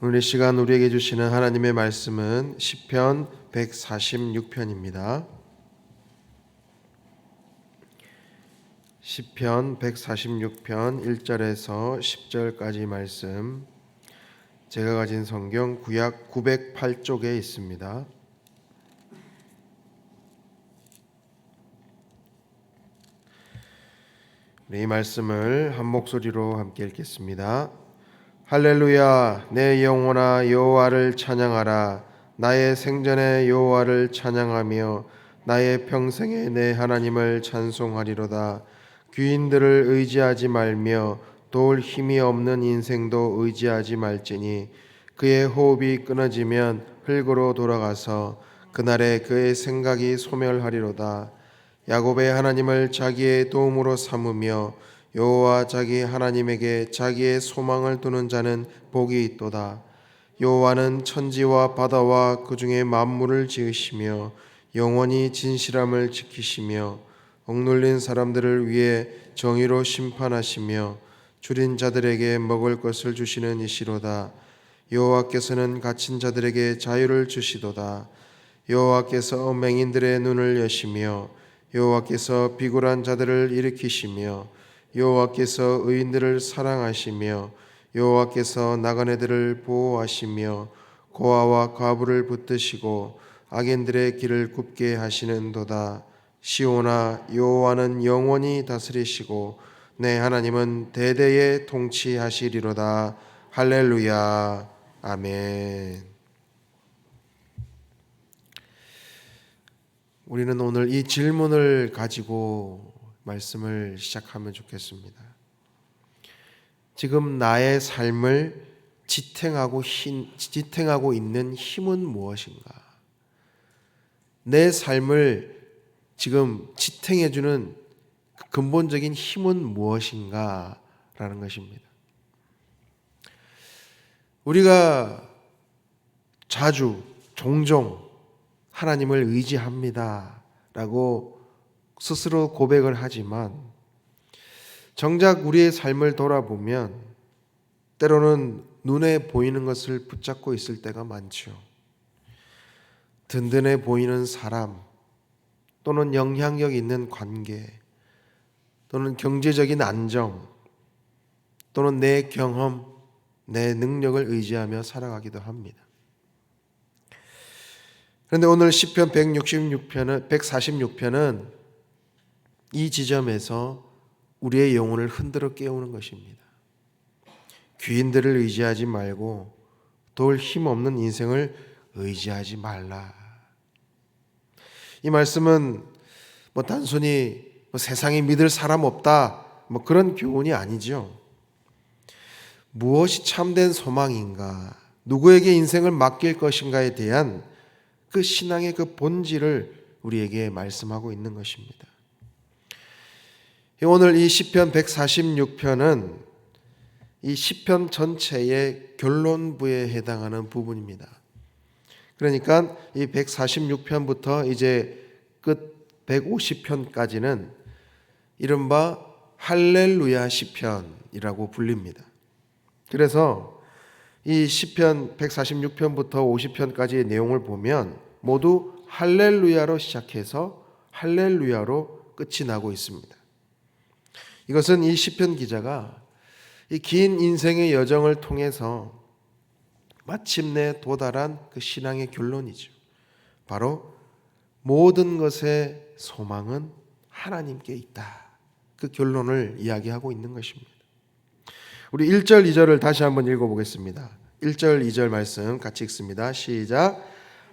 오늘 이 시간 우리에게 주시는 하나님의 말씀은 시편 146편입니다. 시편 146편 1절에서 10절까지 말씀, 제가 가진 성경 구약 908쪽에 있습니다. 이 말씀을 한 목소리로 함께 읽겠습니다. 할렐루야, 내 영혼아 여호와를 찬양하라. 나의 생전에 여호와를 찬양하며 나의 평생에 내 하나님을 찬송하리로다. 귀인들을 의지하지 말며 도울 힘이 없는 인생도 의지하지 말지니 그의 호흡이 끊어지면 흙으로 돌아가서 그날에 그의 생각이 소멸하리로다. 야곱의 하나님을 자기의 도움으로 삼으며 여호와 자기 하나님에게 자기의 소망을 두는 자는 복이 있도다. 여호와는 천지와 바다와 그 중에 만물을 지으시며 영원히 진실함을 지키시며 억눌린 사람들을 위해 정의로 심판하시며 줄인 자들에게 먹을 것을 주시는 이시로다. 여호와께서는 갇힌 자들에게 자유를 주시도다. 여호와께서 맹인들의 눈을 여시며 여호와께서 비굴한 자들을 일으키시며 여호와께서 의인들을 사랑하시며 여호와께서 나그네들을 보호하시며 고아와 과부를 붙드시고 악인들의 길을 굽게 하시는도다. 시온아, 여호와는 영원히 다스리시고 내 하나님은 대대에 통치하시리로다. 할렐루야. 아멘. 우리는 오늘 이 질문을 가지고 말씀을 시작하면 좋겠습니다. 지금 나의 삶을 지탱하고 있는 힘은 무엇인가? 내 삶을 지금 지탱해주는 근본적인 힘은 무엇인가? 라는 것입니다. 우리가 종종 하나님을 의지합니다 라고 스스로 고백을 하지만 정작 우리의 삶을 돌아보면 때로는 눈에 보이는 것을 붙잡고 있을 때가 많죠. 든든해 보이는 사람, 또는 영향력 있는 관계, 또는 경제적인 안정, 또는 내 경험, 내 능력을 의지하며 살아가기도 합니다. 그런데 오늘 시편 146편은 이 지점에서 우리의 영혼을 흔들어 깨우는 것입니다. 귀인들을 의지하지 말고 도울 힘 없는 인생을 의지하지 말라. 이 말씀은 단순히 세상에 믿을 사람 없다 그런 교훈이 아니죠. 무엇이 참된 소망인가, 누구에게 인생을 맡길 것인가에 대한 그 신앙의 그 본질을 우리에게 말씀하고 있는 것입니다. 오늘 이 시편 146편은 이 시편 전체의 결론부에 해당하는 부분입니다. 그러니까 이 146편부터 이제 끝 150편까지는 이른바 할렐루야 시편이라고 불립니다. 그래서 이 시편 146편부터 50편까지의 내용을 보면 모두 할렐루야로 시작해서 할렐루야로 끝이 나고 있습니다. 이것은 이 시편 기자가 이 긴 인생의 여정을 통해서 마침내 도달한 그 신앙의 결론이죠. 바로 모든 것의 소망은 하나님께 있다. 그 결론을 이야기하고 있는 것입니다. 우리 1절, 2절을 다시 한번 읽어보겠습니다. 1절, 2절 말씀 같이 읽습니다. 시작.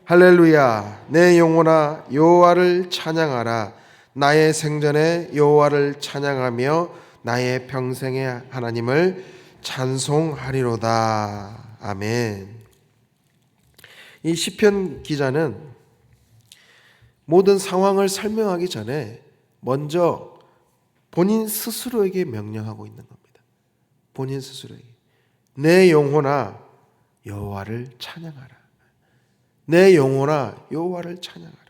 할렐루야, 내 영혼아 여호와를 찬양하라. 나의 생전에 여호와를 찬양하며 나의 평생에 하나님을 찬송하리로다. 아멘. 이 시편 기자는 모든 상황을 설명하기 전에 먼저 본인 스스로에게 명령하고 있는 겁니다. 본인 스스로에게. 내 영혼아 여호와를 찬양하라. 내 영혼아 여호와를 찬양하라.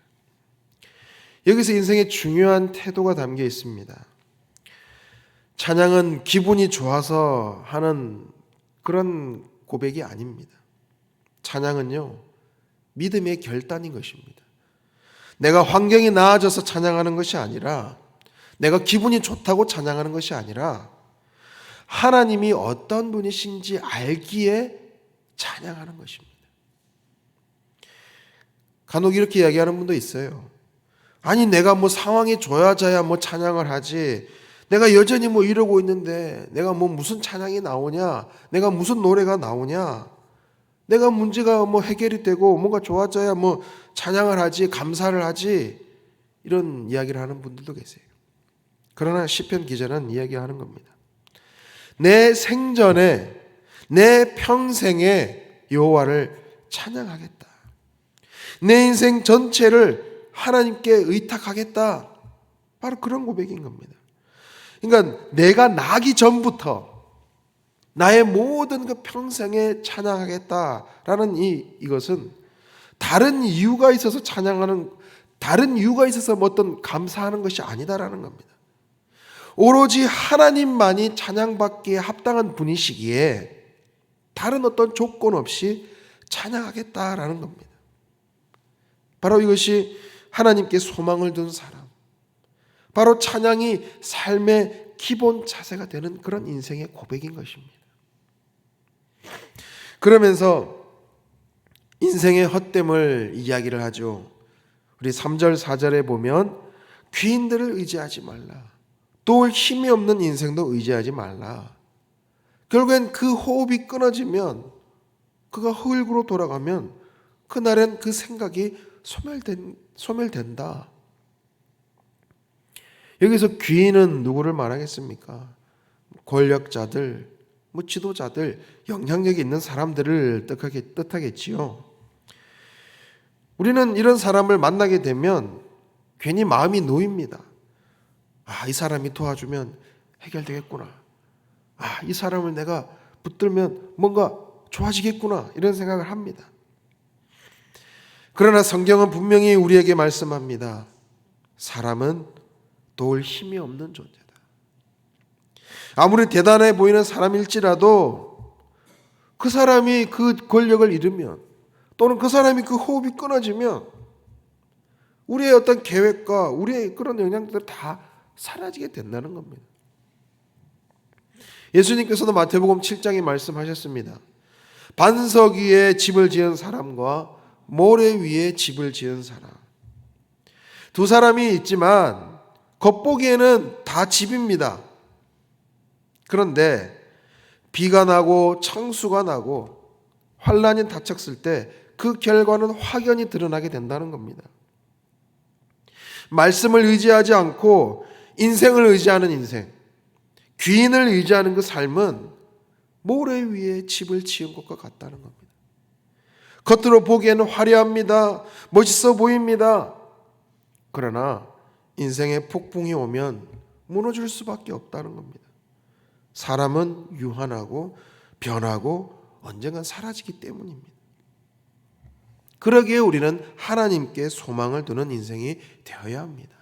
여기서 인생의 중요한 태도가 담겨 있습니다. 찬양은 기분이 좋아서 하는 그런 고백이 아닙니다. 찬양은요, 믿음의 결단인 것입니다. 내가 환경이 나아져서 찬양하는 것이 아니라, 내가 기분이 좋다고 찬양하는 것이 아니라, 하나님이 어떤 분이신지 알기에 찬양하는 것입니다. 간혹 이렇게 이야기하는 분도 있어요. 아니, 내가 상황이 좋아져야 찬양을 하지, 내가 여전히 이러고 있는데 내가 무슨 찬양이 나오냐, 내가 무슨 노래가 나오냐, 내가 문제가 해결이 되고 뭔가 좋아져야 찬양을 하지, 감사를 하지, 이런 이야기를 하는 분들도 계세요. 그러나 시편 기자는 이야기하는 겁니다. 내 생전에, 내 평생에 여호와를 찬양하겠다. 내 인생 전체를 하나님께 의탁하겠다. 바로 그런 고백인 겁니다. 그러니까 내가 나기 전부터 나의 모든 그 평생에 찬양하겠다라는 이것은 다른 이유가 있어서 찬양하는, 다른 이유가 있어서 어떤 감사하는 것이 아니다라는 겁니다. 오로지 하나님만이 찬양받기에 합당한 분이시기에 다른 어떤 조건 없이 찬양하겠다라는 겁니다. 바로 이것이 하나님께 소망을 둔 사람, 바로 찬양이 삶의 기본 자세가 되는 그런 인생의 고백인 것입니다. 그러면서 인생의 헛됨을 이야기를 하죠. 우리 3절 4절에 보면 귀인들을 의지하지 말라, 또 힘이 없는 인생도 의지하지 말라. 결국엔 그 호흡이 끊어지면, 그가 흙으로 돌아가면 그날엔 그 생각이 소멸된다. 여기서 귀인은 누구를 말하겠습니까? 권력자들, 지도자들, 영향력이 있는 사람들을 뜻하겠지요. 우리는 이런 사람을 만나게 되면 괜히 마음이 놓입니다. 이 사람이 도와주면 해결되겠구나. 이 사람을 내가 붙들면 뭔가 좋아지겠구나. 이런 생각을 합니다. 그러나 성경은 분명히 우리에게 말씀합니다. 사람은 도울 힘이 없는 존재다. 아무리 대단해 보이는 사람일지라도 그 사람이 그 권력을 잃으면, 또는 그 사람이 그 호흡이 끊어지면 우리의 어떤 계획과 우리의 그런 영향들이 다 사라지게 된다는 겁니다. 예수님께서도 마태복음 7장에 말씀하셨습니다. 반석 위에 집을 지은 사람과 모래 위에 집을 지은 사람, 두 사람이 있지만 겉보기에는 다 집입니다. 그런데 비가 나고 청수가 나고 환란이 닥쳤을 때 그 결과는 확연히 드러나게 된다는 겁니다. 말씀을 의지하지 않고 인생을 의지하는 인생, 귀인을 의지하는 그 삶은 모래 위에 집을 지은 것과 같다는 겁니다. 겉으로 보기에는 화려합니다. 멋있어 보입니다. 그러나 인생의 폭풍이 오면 무너질 수밖에 없다는 겁니다. 사람은 유한하고 변하고 언젠간 사라지기 때문입니다. 그러기에 우리는 하나님께 소망을 두는 인생이 되어야 합니다.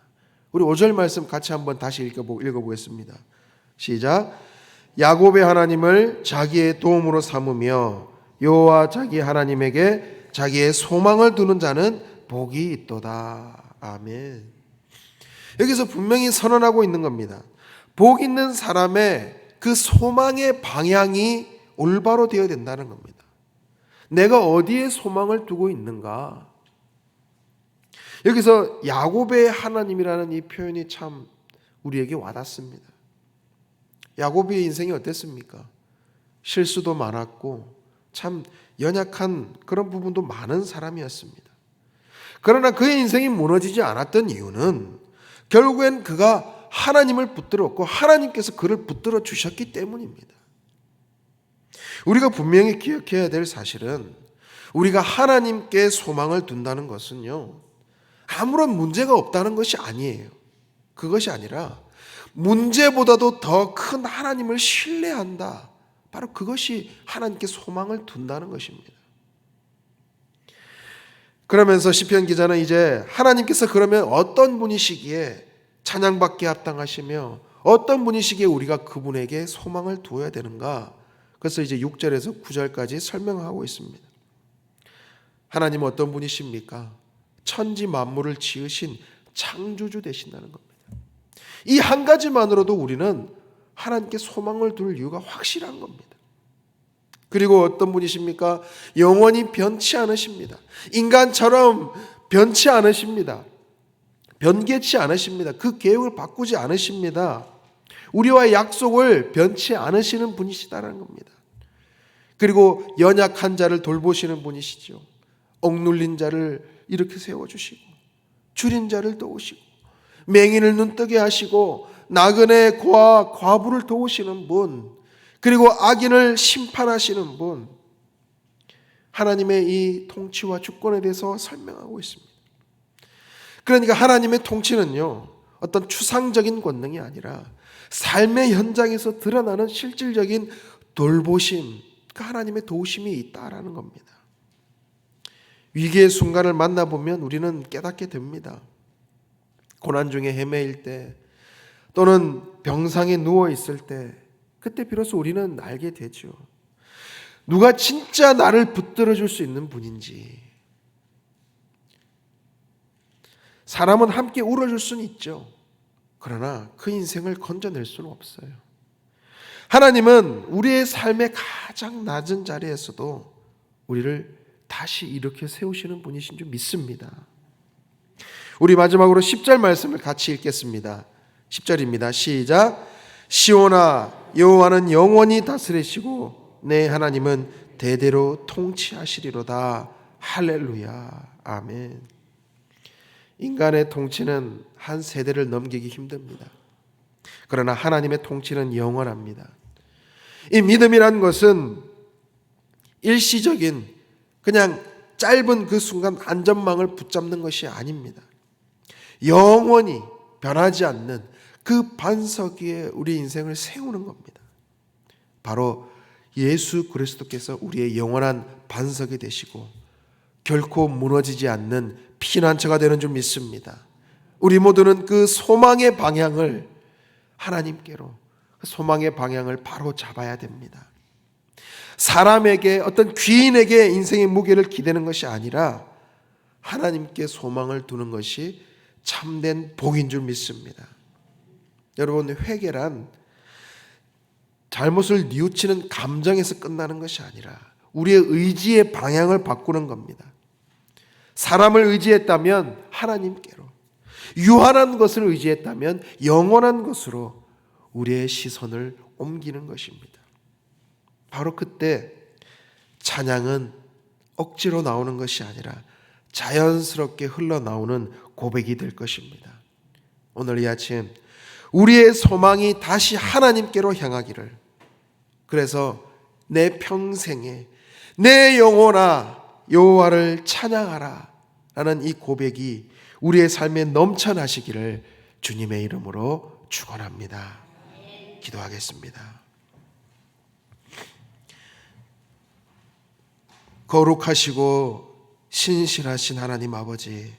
우리 5절 말씀 같이 한번 다시 읽어보겠습니다. 시작. 야곱의 하나님을 자기의 도움으로 삼으며 여호와 자기 하나님에게 자기의 소망을 두는 자는 복이 있도다. 아멘. 여기서 분명히 선언하고 있는 겁니다. 복 있는 사람의 그 소망의 방향이 올바로 되어야 된다는 겁니다. 내가 어디에 소망을 두고 있는가? 여기서 야곱의 하나님이라는 이 표현이 참 우리에게 와닿습니다. 야곱의 인생이 어땠습니까? 실수도 많았고 참 연약한 그런 부분도 많은 사람이었습니다. 그러나 그의 인생이 무너지지 않았던 이유는 결국엔 그가 하나님을 붙들었고 하나님께서 그를 붙들어 주셨기 때문입니다. 우리가 분명히 기억해야 될 사실은 우리가 하나님께 소망을 둔다는 것은요, 아무런 문제가 없다는 것이 아니에요. 그것이 아니라 문제보다도 더 큰 하나님을 신뢰한다. 바로 그것이 하나님께 소망을 둔다는 것입니다. 그러면서 시편 기자는 이제 하나님께서 그러면 어떤 분이시기에 찬양받기에 합당하시며 어떤 분이시기에 우리가 그분에게 소망을 두어야 되는가? 그래서 이제 6절에서 9절까지 설명하고 있습니다. 하나님은 어떤 분이십니까? 천지 만물을 지으신 창조주 되신다는 겁니다. 이 한 가지만으로도 우리는 하나님께 소망을 둘 이유가 확실한 겁니다. 그리고 어떤 분이십니까? 영원히 변치 않으십니다. 인간처럼 변치 않으십니다. 변개치 않으십니다. 그 계획을 바꾸지 않으십니다. 우리와의 약속을 변치 않으시는 분이시다라는 겁니다. 그리고 연약한 자를 돌보시는 분이시죠. 억눌린 자를 이렇게 세워주시고, 줄인 자를 도우시고, 맹인을 눈뜨게 하시고, 나그네 고아 과부를 도우시는 분, 그리고 악인을 심판하시는 분, 하나님의 이 통치와 주권에 대해서 설명하고 있습니다. 그러니까 하나님의 통치는요, 어떤 추상적인 권능이 아니라 삶의 현장에서 드러나는 실질적인 돌보심, 그 하나님의 도우심이 있다라는 겁니다. 위기의 순간을 만나보면 우리는 깨닫게 됩니다. 고난 중에 헤매일 때, 또는 병상에 누워 있을 때, 그때 비로소 우리는 알게 되죠. 누가 진짜 나를 붙들어 줄 수 있는 분인지. 사람은 함께 울어줄 수는 있죠. 그러나 그 인생을 건져낼 수는 없어요. 하나님은 우리의 삶의 가장 낮은 자리에서도 우리를 다시 이렇게 세우시는 분이신 줄 믿습니다. 우리 마지막으로 10절 말씀을 같이 읽겠습니다. 10절입니다. 시작. 시온아, 여호와는 영원히 다스리시고 내 하나님은 대대로 통치하시리로다. 할렐루야. 아멘. 인간의 통치는 한 세대를 넘기기 힘듭니다. 그러나 하나님의 통치는 영원합니다. 이 믿음이란 것은 일시적인 그냥 짧은 그 순간 안전망을 붙잡는 것이 아닙니다. 영원히 변하지 않는 그 반석 위에 우리 인생을 세우는 겁니다. 바로 예수 그리스도께서 우리의 영원한 반석이 되시고 결코 무너지지 않는 피난처가 되는 줄 믿습니다. 우리 모두는 그 소망의 방향을 하나님께로, 그 소망의 방향을 바로 잡아야 됩니다. 사람에게, 어떤 귀인에게 인생의 무게를 기대는 것이 아니라 하나님께 소망을 두는 것이 참된 복인 줄 믿습니다. 여러분, 회개란 잘못을 뉘우치는 감정에서 끝나는 것이 아니라 우리의 의지의 방향을 바꾸는 겁니다. 사람을 의지했다면 하나님께로, 유한한 것을 의지했다면 영원한 것으로 우리의 시선을 옮기는 것입니다. 바로 그때 찬양은 억지로 나오는 것이 아니라 자연스럽게 흘러나오는 고백이 될 것입니다. 오늘 이 아침 우리의 소망이 다시 하나님께로 향하기를, 그래서 내 평생에 내 영혼아 여호와를 찬양하라 라는 이 고백이 우리의 삶에 넘쳐나시기를 주님의 이름으로 축원합니다. 기도하겠습니다. 거룩하시고 신실하신 하나님 아버지,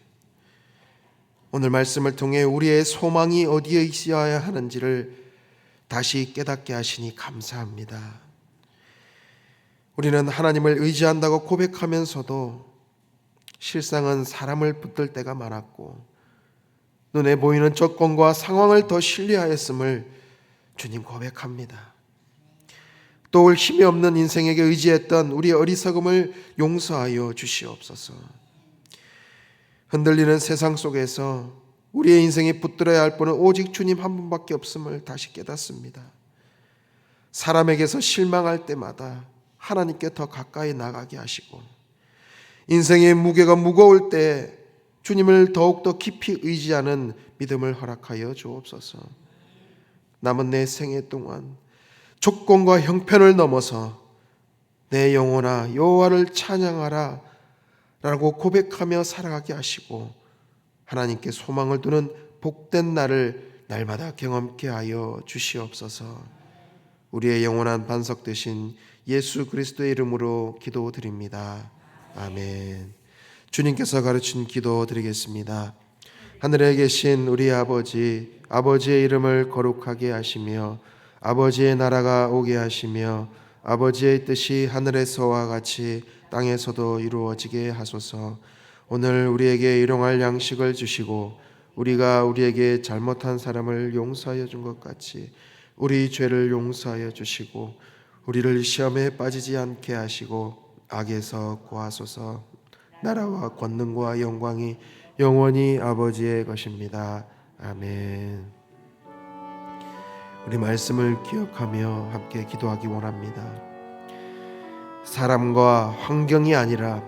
오늘 말씀을 통해 우리의 소망이 어디에 있어야 하는지를 다시 깨닫게 하시니 감사합니다. 우리는 하나님을 의지한다고 고백하면서도 실상은 사람을 붙들 때가 많았고 눈에 보이는 조건과 상황을 더 신뢰하였음을 주님 고백합니다. 또 올 힘이 없는 인생에게 의지했던 우리의 어리석음을 용서하여 주시옵소서. 흔들리는 세상 속에서 우리의 인생에 붙들어야 할 분은 오직 주님 한 분밖에 없음을 다시 깨닫습니다. 사람에게서 실망할 때마다 하나님께 더 가까이 나가게 하시고, 인생의 무게가 무거울 때 주님을 더욱더 깊이 의지하는 믿음을 허락하여 주옵소서. 남은 내 생애 동안 조건과 형편을 넘어서 내 영혼아 여호와를 찬양하라 라고 고백하며 살아가게 하시고, 하나님께 소망을 두는 복된 날을 날마다 경험케 하여 주시옵소서. 우리의 영원한 반석 되신 예수 그리스도의 이름으로 기도드립니다. 아멘. 주님께서 가르친 기도 드리겠습니다. 하늘에 계신 우리 아버지, 아버지의 이름을 거룩하게 하시며 아버지의 나라가 오게 하시며 아버지의 뜻이 하늘에서와 같이 땅에서도 이루어지게 하소서. 오늘 우리에게 일용할 양식을 주시고 우리가 우리에게 잘못한 사람을 용서하여 준 것 같이 우리 죄를 용서하여 주시고 우리를 시험에 빠지지 않게 하시고 악에서 구하소서. 나라와 권능과 영광이 영원히 아버지의 것입니다. 아멘. 우리 말씀을 기억하며 함께 기도하기 원합니다. 사람과 환경이 아니라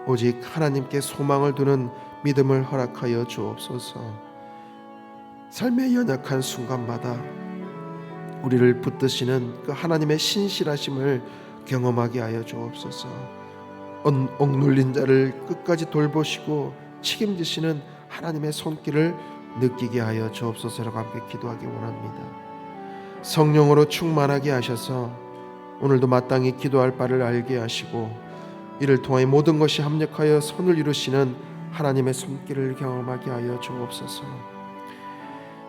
오직 하나님께 소망을 두는 믿음을 허락하여 주옵소서. 삶의 연약한 순간마다 우리를 붙드시는 그 하나님의 신실하심을 경험하게 하여 주옵소서. 억눌린 자를 끝까지 돌보시고 책임지시는 하나님의 손길을 느끼게 하여 주옵소서라고 함께 기도하기 원합니다. 성령으로 충만하게 하셔서 오늘도 마땅히 기도할 바를 알게 하시고 이를 통해 모든 것이 합력하여 선을 이루시는 하나님의 손길을 경험하게 하여 주옵소서.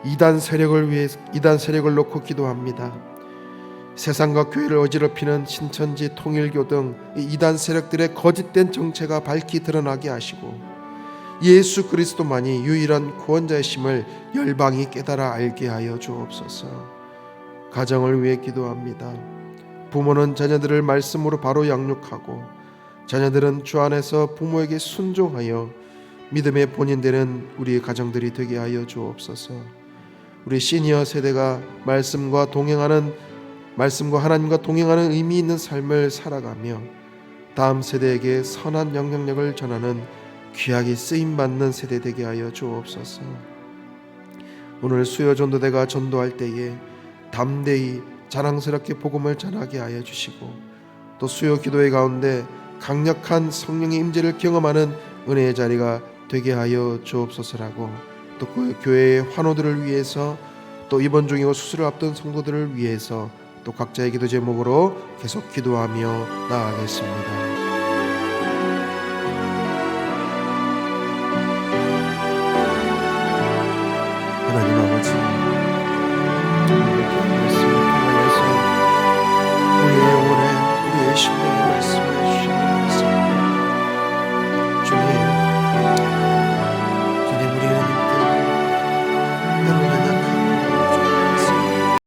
이단 세력을 놓고 기도합니다. 세상과 교회를 어지럽히는 신천지, 통일교 등 이단 세력들의 거짓된 정체가 밝히 드러나게 하시고 예수 그리스도만이 유일한 구원자이심을 열방이 깨달아 알게 하여 주옵소서. 가정을 위해 기도합니다. 부모는 자녀들을 말씀으로 바로 양육하고 자녀들은 주 안에서 부모에게 순종하여 믿음의 본인 되는 우리의 가정들이 되게 하여 주옵소서. 우리 시니어 세대가 말씀과 하나님과 동행하는 의미 있는 삶을 살아가며 다음 세대에게 선한 영향력을 전하는 귀하게 쓰임받는 세대 되게 하여 주옵소서. 오늘 수요 전도대가 전도할 때에 담대히 자랑스럽게 복음을 전하게 하여 주시고 또 수요 기도회 가운데 강력한 성령의 임재를 경험하는 은혜의 자리가 되게 하여 주옵소서라고 또 그 교회의 환우들을 위해서 또 입원 중이고 수술을 앞둔 성도들을 위해서 또 각자의 기도 제목으로 계속 기도하며 나아가겠습니다.